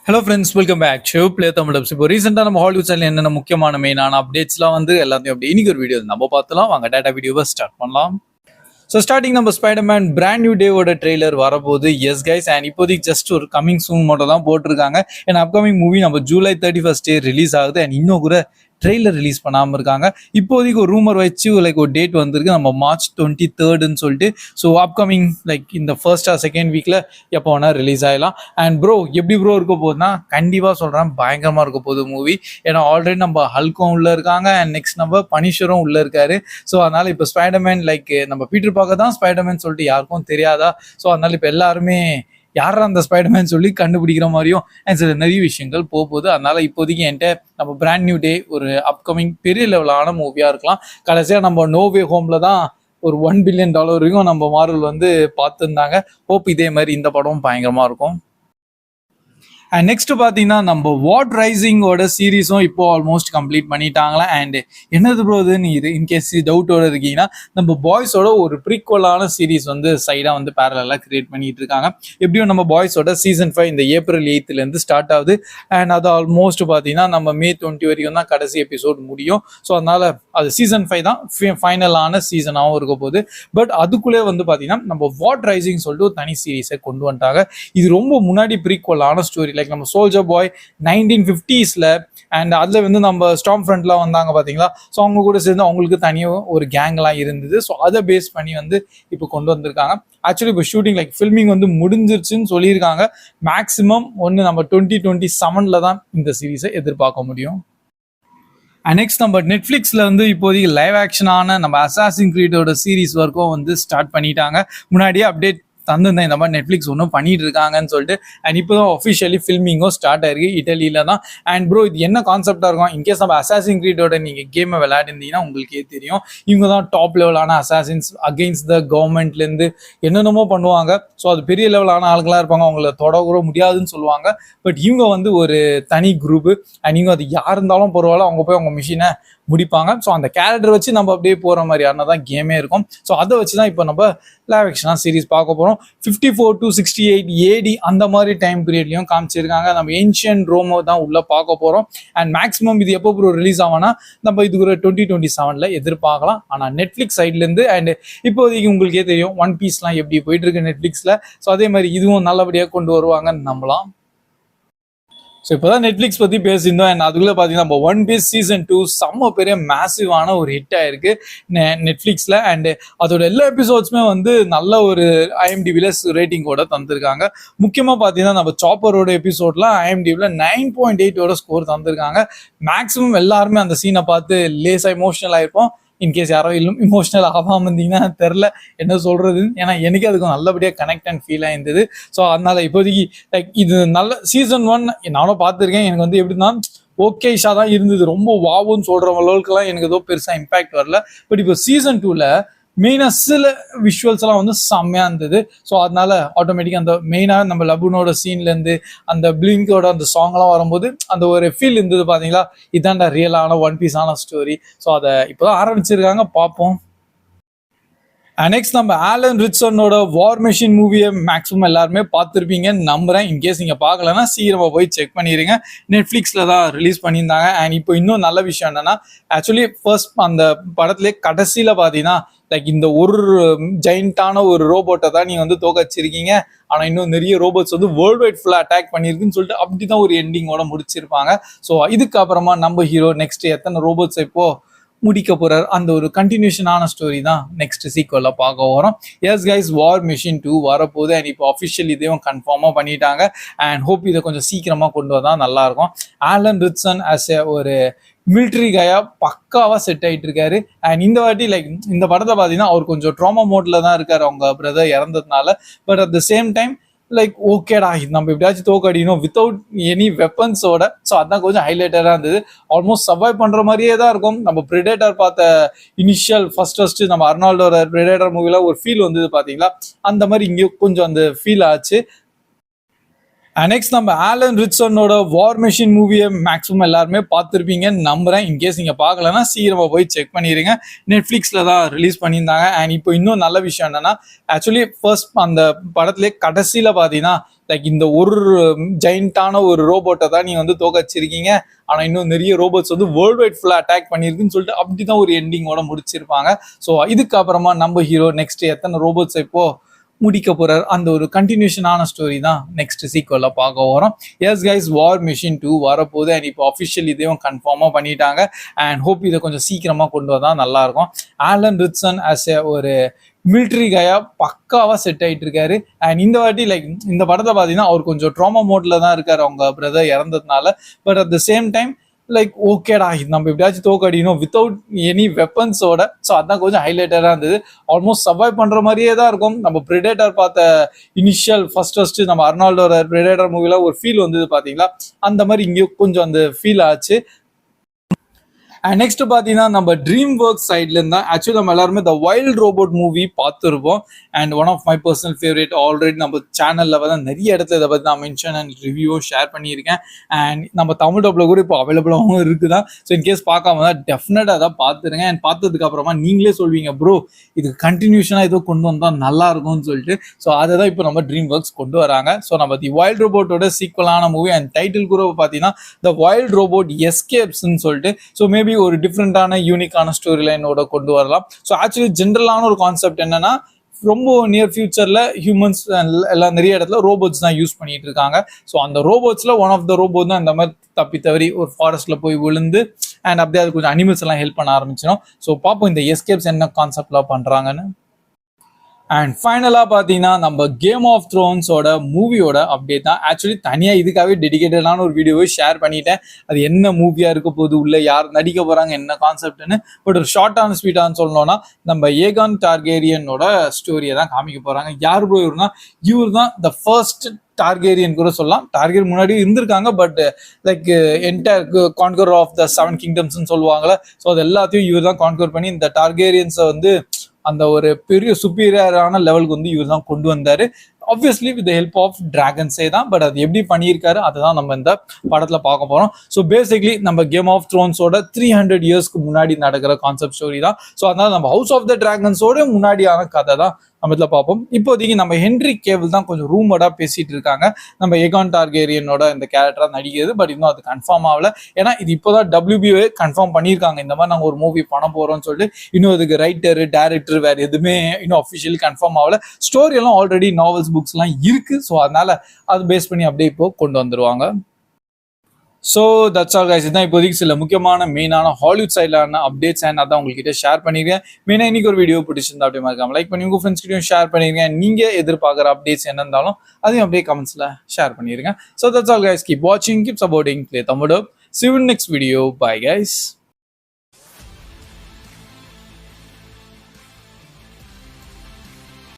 Hello friends, welcome back to play Tamil dubs. இப்போ ரீசெண்டாக நம்ம ஹாலிவுட் சேனல் என்னென்ன முக்கியமான மெயினான அப்டேட்ஸ்லாம் வந்து எல்லாத்தையும் அப்படி இன்னைக்கு ஒரு வீடியோ நம்ம பார்த்தலாம். வாங்க டேட்டா வீடியோவை ஸ்டார்ட் பண்ணலாம். ஸோ ஸ்டார்டிங் நம்ம ஸ்பைடர்மேன் பிராண்ட் நியூ டேவோட ட்ரெய்லர் வரப்போகுது. எஸ் கைஸ், அண்ட் இப்போதைக்கு ஜஸ்ட் ஒரு கமிங் சூன் மட்டும் தான் போட்டிருக்காங்க. அண்ட் அப்கமிங் மூவி நம்ம ஜூலை 31 ரிலீஸ் ஆகுது. அண்ட் இன்னும் கூட ட்ரெய்லர் ரிலீஸ் பண்ணாமல் இருக்காங்க. இப்போதைக்கு ஒரு ரூமர் வச்சு ஒரு டேட் வந்திருக்கு, நம்ம மார்ச் 23 சொல்லிட்டு. ஸோ அப்கமிங் இந்த ஃபர்ஸ்ட் ஆர் செகண்ட் வீக்கில் எப்போ வேணால் ரிலீஸ் ஆகலாம். அண்ட் ப்ரோ எப்படி ப்ரோ இருக்க போகுதுன்னா, கண்டிப்பாக சொல்கிறேன் பயங்கரமாக இருக்க போகுது மூவி. ஏன்னா ஆல்ரெடி நம்ம ஹல்க்கும் உள்ளே இருக்காங்க, அண்ட் நெக்ஸ்ட் நம்ம பனிஷரும் உள்ளே இருக்காரு. ஸோ அதனால் இப்போ ஸ்பைடர்மேன் நம்ம பீட்டர் பார்க்க தான் ஸ்பைடர்மேன் சொல்லிட்டு யாருக்கும் தெரியாதா. ஸோ அதனால் இப்போ எல்லாருமே யாரா அந்த ஸ்பைடர்மேன் சொல்லி கண்டுபிடிக்கிற மாதிரியும் சில நிறைய விஷயங்கள் போகுது. அதனால இப்போதைக்கு என்கிட்ட நம்ம பிராண்ட் நியூ டே ஒரு அப்கமிங் பெரிய லெவலான மூவியா இருக்கலாம். கடைசியாக நம்ம நோவே ஹோம்ல தான் ஒரு $1 பில்லியன் வரைக்கும் நம்ம மார்வல் வந்து பார்த்துருந்தாங்க. ஹோப் இதே மாதிரி இந்த படமும் பயங்கரமா இருக்கும். அண்ட் நெக்ஸ்ட் பார்த்தீங்கன்னா நம்ம வாட் ரைசிங்கோட சீரீஸும் இப்போ ஆல்மோஸ்ட் கம்ப்ளீட் பண்ணிட்டாங்களா. அண்ட் என்னது ப்ரோ இது இன்கேஸ் டவுட்டோட இருக்கீங்கன்னா, நம்ம பாய்ஸோட ஒரு ப்ரீக்வலான சீரீஸ் வந்து சைடாக வந்து பேரலாக கிரியேட் பண்ணிட்டு இருக்காங்க. எப்படியும் நம்ம பாய்ஸோட சீசன் 5 இந்த ஏப்ரல் 8 ஸ்டார்ட் ஆகுது. அண்ட் அது ஆல்மோஸ்ட் பார்த்தீங்கன்னா நம்ம மே 20 வரைக்கும் தான் கடைசி எபிசோட் முடியும். ஸோ அதனால அது சீசன் 5 தான் ஃபைனலான சீசனாகவும் இருக்க போகுது. பட் அதுக்குள்ளே வந்து பார்த்தீங்கன்னா நம்ம வாட் ரைசிங் சொல்லிட்டு ஒரு தனி சீரீஸை கொண்டு வந்துட்டாங்க. இது ரொம்ப முன்னாடி ப்ரீக்வலான ஸ்டோரி. நம்ம சோல்ஜர் பாய் 1950s அண்ட் அதுல வந்து நம்ம ஸ்டார்ம் ஃப்ரண்ட்லாம் வந்தாங்க பாத்தீங்களா. ஸோ அவங்க கூட சேர்ந்து அவங்களுக்கு தனியாக ஒரு கேங்லாம் இருந்தது. ஸோ அதை பேஸ் பண்ணி வந்து இப்போ கொண்டு வந்திருக்காங்க. ஆக்சுவலி இப்போ ஷூட்டிங் ஃபில்மிங் வந்து முடிஞ்சிருச்சுன்னு சொல்லியிருக்காங்க. மேக்ஸிமம் நம்ம 2027 தான் இந்த சீரீஸை எதிர்பார்க்க முடியும். நெக்ஸ்ட் நம்ம நெட்ஃப்ளிக்ஸ்ல வந்து இப்போதைக்கு லைவ் ஆக்ஷனான நம்ம அசாசின் கிரீடோட சீரீஸ் ஒர்க்கும் வந்து ஸ்டார்ட் பண்ணிட்டாங்க. முன்னாடியே அப்டேட் தந்துருந்தேன் இந்த மாதிரி நெட்ஃப்ளிக்ஸ் ஒன்றும் பண்ணிட்டு இருக்காங்கன்னு சொல்லிட்டு. அண்ட் இப்போ தான் ஒஃபிஷியலி ஃபில்மிங்கும் ஸ்டார்ட் ஆயிருக்கு இட்டலியில தான். அண்ட் ப்ரோ இது என்ன கான்செப்டாக இருக்கும், இன்கேஸ் நம்ம அசாசின் கிரீடோட நீங்கள் கேமை விளையாடிருந்தீங்கன்னா உங்களுக்கே தெரியும். இவங்க தான் டாப் லெவலான அசாசின்ஸ், அகெயின்ஸ்ட் த கவர்மெண்ட்லேருந்து என்னென்னமோ பண்ணுவாங்க. ஸோ அது பெரிய லெவலான ஆளுங்களாக இருப்பாங்க, அவங்கள தொடக்கூட முடியாதுன்னு சொல்லுவாங்க. பட் இவங்க வந்து ஒரு தனி குரூப்பு. அண்ட் இவங்க அது யார் இருந்தாலும் பரவாயில்ல, அவங்க போய் அவங்க மிஷினை முடிப்பாங்க. ஸோ அந்த கேரக்டர் வச்சு நம்ம அப்படியே போகிற மாதிரியான தான் கேமே இருக்கும். ஸோ அதை வச்சு தான் இப்போ நம்ம லைவ் ஆக்ஷனாக சீரீஸ் பார்க்க போகிறோம். 54 to 68 AD அந்த மாதிரி டைம் பீரியட்லையும் காமிச்சிருக்காங்க. நம்ம ஏன்ஷியன்ட் ரோமோ தான் உள்ள பார்க்க போகிறோம். அண்ட் மேக்ஸிமம் இது எப்போ ப்ரோ ரிலீஸ் ஆகும்னா நம்ம இதுக்கு ஒரு 2027 எதிர்பார்க்கலாம். ஆனால் நெட்ஃப்ளிக்ஸ் சைட்லேருந்து. அண்ட் இப்போதைக்கு உங்களுக்கே தெரியும் ஒன் பீஸ்லாம் எப்படி போயிட்டு இருக்கு நெட்ஃப்ளிக்ஸில். ஸோ அதே மாதிரி இதுவும் நல்லபடியாக கொண்டு வருவாங்கன்னு நம்பலாம். ஸோ இப்போதான் நெட்ஃப்ளிக்ஸ் பற்றி பேசியிருந்தோம். அண்ட் அதுக்குள்ளே பார்த்தீங்கன்னா நம்ம ஒன் பீஸ் சீசன் 2 செம்ம பெரிய மேசிவான ஒரு ஹிட் ஆயிருக்கு நெட்ஃப்ளிக்ஸில். அண்ட் அதோட எல்லா எபிசோட்ஸுமே வந்து நல்ல ஒரு IMDbல ரேட்டிங்கோட தந்திருக்காங்க. முக்கியமாக பார்த்தீங்கன்னா நம்ம சாப்பரோட எபிசோட்லாம் IMDbல 9.8 ஸ்கோர் தந்திருக்காங்க. மேக்ஸிமம் எல்லாருமே அந்த சீனை பார்த்து லேசாக இமோஷனல் ஆயிருப்போம். இன்கேஸ் யாரோ இமோஷனல் ஆகாமல் இருந்தீங்கன்னா தெரில என்ன சொல்றது. ஏன்னா எனக்கு அதுக்கு நல்லபடியாக கனெக்ட் அண்ட் ஃபீல் ஆயிருந்தது. ஸோ அதனால இப்போதைக்கு இது நல்ல சீசன் 1 நானும் பார்த்துருக்கேன். எனக்கு வந்து எப்படின்னா ஓகேஷா தான் இருந்தது. ரொம்ப வாவுன்னு சொல்ற அளவுக்குலாம் எனக்கு ஏதோ பெருசாக இம்பாக்ட் வரல. பட் இப்போ சீசன் 2ல மெயினாக சில விஷுவல்ஸ் எல்லாம் வந்து செம்மையாக இருந்தது. ஸோ அதனால ஆட்டோமேட்டிக்காக அந்த மெயினாக நம்ம லபுனோட சீன்லேருந்து அந்த பிளிங்கோட அந்த சாங்லாம் வரும்போது அந்த ஒரு ஃபீல் இருந்தது. பார்த்தீங்களா, இதான்டா ரியலான ஒன் பீஸான ஸ்டோரி. ஸோ அதை இப்போதான் ஆரம்பிச்சிருக்காங்க, பார்ப்போம். நெக்ஸ்ட் நம்ம ஆலன் ரிச்சர்டனோட வார் மெஷின் மூவியை மேக்ஸிமம் எல்லாருமே பார்த்துருப்பீங்கன்னு நம்புறேன். இன்கேஸ் நீங்கள் பார்க்கலன்னா சீக்கிரமாக போய் செக் பண்ணிடுங்க. நெட்ஃப்ளிக்ஸில் தான் ரிலீஸ் பண்ணியிருந்தாங்க. அண்ட் இப்போ இன்னும் நல்ல விஷயம் என்னன்னா, ஆக்சுவலி ஃபர்ஸ்ட் அந்த படத்துலேயே கடைசியில் பார்த்தீங்கன்னா இந்த ஒரு ஜெயிண்டான ஒரு ரோபோட்டை தான் நீங்கள் வந்து தோக்கச்சிருக்கீங்க. ஆனால் இன்னும் நிறைய ரோபோட்ஸ் வந்து வேர்ல்டு வைட் ஃபுல்லாக அட்டாக் பண்ணியிருக்குன்னு சொல்லிட்டு அப்படி தான் ஒரு எண்டிங்கோட முடிச்சிருப்பாங்க. ஸோ இதுக்கப்புறமா நம்ம ஹீரோ நெக்ஸ்ட் எத்தனை ரோபோட்ஸ் இப்போ முடிக்க போறார், அந்த ஒரு கண்டினியூஷனான ஸ்டோரி தான் நெக்ஸ்ட் சீக்வல்ல பார்க்க வரோம். எஸ் கைஸ், வார் மெஷின் 2 வரப்போகுது. அண்ட் இப்போ அஃபிஷியல் இதையும் கன்ஃபார்மாக பண்ணிட்டாங்க. அண்ட் ஹோப் இதை கொஞ்சம் சீக்கிரமாக கொண்டு வந்தால் நல்லா இருக்கும். ஆலன் ரிச்சர்டன் ஆஸ் ஒரு மிலிட்ரி கையா பக்காவா செட் ஆயிட்டு இருக்காரு. அண்ட் இந்த வாட்டி இந்த படத்தை பார்த்தீங்கன்னா அவர் கொஞ்சம் ட்ராமா மோட்ல தான் இருக்காரு, அவங்க பிரதர் இறந்ததுனால. But at the same time ஓகேடா நம்ம எப்படியாச்சும் தோக்கடிக்கணும் வித்தவுட் எனி வெப்பன்ஸோட. ஸோ அதான் கொஞ்சம் ஹைலைட்டடாக இருந்தது. ஆல்மோஸ்ட் சர்வைவ் பண்ணுற மாதிரியே தான் இருக்கும். நம்ம பிரெடேட்டர் பார்த்த இனிஷியல் ஃபர்ஸ்ட் நம்ம அர்னால்டோட பிரெடேட்டர் மூவில ஒரு ஃபீல் வந்தது பார்த்தீங்களா, அந்த மாதிரி இங்கே கொஞ்சம் அந்த ஃபீல் ஆச்சு. நெக்ஸ்ட் நம்ம ஆலன் ரிச்சர்னோட வார் மெஷின் மூவியை மேக்ஸிமம் எல்லாருமே பார்த்துருப்பீங்கன்னு நம்புறேன். இன்கேஸ் நீங்கள் பார்க்கலன்னா சீக்கிரமாக போய் செக் பண்ணிடுங்க. நெட்ஃப்ளிக்ஸில் தான் ரிலீஸ் பண்ணியிருந்தாங்க. அண்ட் இப்போ இன்னும் நல்ல விஷயம் என்னன்னா, ஆக்சுவலி ஃபர்ஸ்ட் அந்த படத்துலேயே கடைசியில் பார்த்தீங்கன்னா லைக் இந்த ஒரு ஜெயிண்டான ஒரு ரோபோட்டை தான் நீங்கள் வந்து தோக்கச்சிருக்கீங்க, ஆனால் இன்னும் நிறைய ரோபோட்ஸ் வந்து வேர்ல்டு வைட் ஃபுல்லாக அட்டாக் பண்ணியிருக்குன்னு சொல்லிட்டு அப்படி தான் ஒரு எண்டிங்கோட முடிச்சிருப்பாங்க. ஸோ இதுக்கப்புறமா நம்ம ஹீரோ நெக்ஸ்ட் எத்தனை ரோபோட்ஸ் இப்போ முடிக்க போறார், அந்த ஒரு கண்டினியூஷனான ஸ்டோரி தான் நெக்ஸ்ட் சீக்வல்ல பார்க்க வரோம். எஸ் கைஸ், வார் மெஷின் 2 வரப்போகுது. அண்ட் இப்போ அஃபிஷியல் இதையும் கன்ஃபார்மாக பண்ணிட்டாங்க. அண்ட் ஹோப் இதை கொஞ்சம் சீக்கிரமாக கொண்டு வந்தால் நல்லா இருக்கும். ஆலன் ரிச்சர்ன் ஆஸ் ஏ ஒரு மிலிட்ரி கையா பக்காவா செட் ஆயிட்டு இருக்காரு. அண்ட் இந்த வாட்டி லைக் இந்த படத்தை பார்த்தீங்கன்னா அவர் கொஞ்சம் ட்ராமா மோட்ல தான் இருக்காரு அவங்க பிரதர் இறந்ததுனால. But at the same time like ஓகேடா நம்ம எப்படியாச்சும் தோக்கடிக்கணும் வித்தவுட் எனி வெப்பன்ஸோட. ஸோ அதான் கொஞ்சம் ஹைலைட்டடாக இருந்தது. ஆல்மோஸ்ட் சர்வைவ் பண்ற மாதிரியே தான் இருக்கும். நம்ம பிரெடேட்டர் பார்த்த இனிஷியல் ஃபர்ஸ்ட் நம்ம அர்னால்டோட பிரெடேட்டர் மூவில ஒரு ஃபீல் வந்தது பார்த்தீங்களா, அந்த மாதிரி இங்கேயும் கொஞ்சம் அந்த ஃபீல் ஆச்சு. அண்ட் நெக்ஸ்ட் பார்த்தீங்கன்னா நம்ம ட்ரீம் ஒர்க் சைட்ல இருந்தா ஆக்சுவலி நம்ம எல்லாருமே த வைல்ட் ரோபோட் மூவி பார்த்துருப்போம். And one of my personal favourite. Already நம்ம சேனல்ல வந்து நிறைய இடத்துல இதை பற்றி நான் மென்ஷன் அண்ட் ரிவ்யூ ஷேர் பண்ணியிருக்கேன். அண்ட் நம்ம தமிழ் டப்ல கூட இப்போ அவைலபிளாகவும் இருக்குதான். ஸோ இன்கேஸ் பார்க்காம தான் டெஃபினட்டாக அதை பார்த்துருங்க. அண்ட் பார்த்ததுக்கு அப்புறமா நீங்களே சொல்வீங்க ப்ரோ இதுக்கு கண்டினியூஷனாக ஏதோ கொண்டு வந்தால் நல்லா இருக்கும்னு சொல்லிட்டு. ஸோ அதை தான் இப்போ நம்ம ட்ரீம் ஒர்க்ஸ் கொண்டு வராங்க. ஸோ நம்ம தி வைல்ட் ரோபோட்டோட சீக்வலான மூவி அண்ட் டைட்டில் கூட பார்த்தீங்கன்னா த வைல்ட் ரோபோட் எஸ்கேப்ஸ்ன்னு சொல்லிட்டு. ஸோ மேபி ஒரு டிஃப்ரெண்டான யூனிக்கான ஸ்டோரி லைனோட கொண்டு வரலாம். ஸோ ஆக்சுவலி ஜென்ரலான ஒரு கான்செப்ட் என்னன்னா, ரொம்ப நியர் ஃபியூச்சர்ல ஹியூமன்ஸ் எல்லாம் நிறைய இடத்துல ரோபோட்ஸ் தான் யூஸ் பண்ணிட்டு இருக்காங்க. ஸோ அந்த ரோபோட்ஸ்ல ஒன் ஆஃப் த ரோபோட் தான் இந்த மாதிரி தப்பி தவறி ஒரு ஃபாரஸ்ட்ல போய் விழுந்து அண்ட் அப்படியே அது கொஞ்சம் அனிமல்ஸ் எல்லாம் ஹெல்ப் பண்ண ஆரம்பிச்சிடும். ஸோ பார்ப்போம் இந்த எஸ்கேப்ஸ் என்ன கான்செப்ட்ல பண்றாங்கன்னு. அண்ட் ஃபைனலாக பார்த்தீங்கன்னா நம்ம கேம் ஆஃப் த்ரோன்ஸோட மூவியோட அப்டேட் தான். ஆக்சுவலி தனியாக இதுக்காகவே டெடிகேட்டடான ஒரு வீடியோவை ஷேர் பண்ணிட்டேன். அது என்ன மூவியாக இருக்க போகுது, உள்ள யார் நடிக்க போகிறாங்க, என்ன கான்செப்ட்னு. பட் ஒரு ஷார்ட்டான ஸ்வீட்டானு சொல்லணும்னா நம்ம ஏகான் டார்கேரியனோட ஸ்டோரியை தான் காமிக்க போகிறாங்க. யார் ப்ரோ இவருனா, இவர் தான் த ஃபர்ஸ்ட் டார்கேரியன் கூட சொல்லலாம். டார்கேரியன் முன்னாடி இருந்திருக்காங்க, but like entire conquer of the 7 கிங்டம்ஸ்ன்னு சொல்லுவாங்கல்ல. ஸோ அது எல்லாத்தையும் இவர் தான் கான்கர் பண்ணி இந்த டார்கேரியன்ஸை வந்து அந்த ஒரு பெரிய சுப்பீரியரான லெவலுக்கு வந்து இவர் தான் கொண்டு வந்தாரு. ஆப்வியஸ்லி வித் ஹெல்ப் ஆஃப் டிராகன்ஸே தான். பட் அது எப்படி பண்ணியிருக்காரு அதுதான் நம்ம இந்த படத்தில் பார்க்க போகிறோம். ஸோ பேசிக்லி நம்ம கேம் ஆஃப் த்ரோன்ஸோட 300 இயர்ஸ்க்கு முன்னாடி நடக்கிற கான்செப்ட் ஸ்டோரி தான். ஸோ அதனால நம்ம ஹவுஸ் ஆஃப் த டிராகன்ஸோட முன்னாடியான கதை தான் நம்ம இதில் பார்ப்போம். இப்போதைக்கு நம்ம ஹென்ரி கேவல் தான் கொஞ்சம் ரூமர்டா பேசிட்டு இருக்காங்க நம்ம ஏகான் டார்கேரியனோட இந்த கேரக்டரா நடிக்கிறது. பட் இன்னும் அது கன்ஃபார்ம் ஆகல. ஏன்னா இது இப்போதான் WB கன்ஃபார்ம் பண்ணியிருக்காங்க இந்த மாதிரி நாங்கள் ஒரு மூவி பண்ண போறோம்னு சொல்லிட்டு. இன்னும் அதுக்கு ரைட்டர் டைரக்டர் வேற எதுவுமே இன்னும் அஃபிஷியலி கன்ஃபார்ம் ஆகல. ஸ்டோரி எல்லாம் ஆல்ரெடி நாவல்ஸ் புக்ஸ் எல்லாம் இருக்கு. ஸோ அதனால அது பேஸ் பண்ணி அப்படியே இப்போ கொண்டு வந்துருவாங்க. So that's all guys. இதுதான் இப்போதைக்கு சில முக்கியமான மெயினான ஹாலிவுட் சைட்லான அப்டேட்ஸ் அண்ட் அதான் உங்ககிட்ட ஷேர் பண்ணிருக்கேன். மெயினாக இன்னைக்கு ஒரு வீடியோ பிடிச்சிருந்தா அப்படியே மறக்காம லைக் பண்ணி உங்கள் ஃப்ரெண்ட்ஸ் கிட்டையும் ஷேர் பண்ணிருக்கேன். நீங்கள் எதிர்பார்க்குற அப்டேட்ஸ் என்ன இருந்தாலும் அதையும் அப்படியே கமெண்ட்ஸில் ஷேர் பண்ணிருங்க. So that's all guys. Keep வாட்சிங், keep supporting Play Tamil Dub. See you in next video. Bye guys.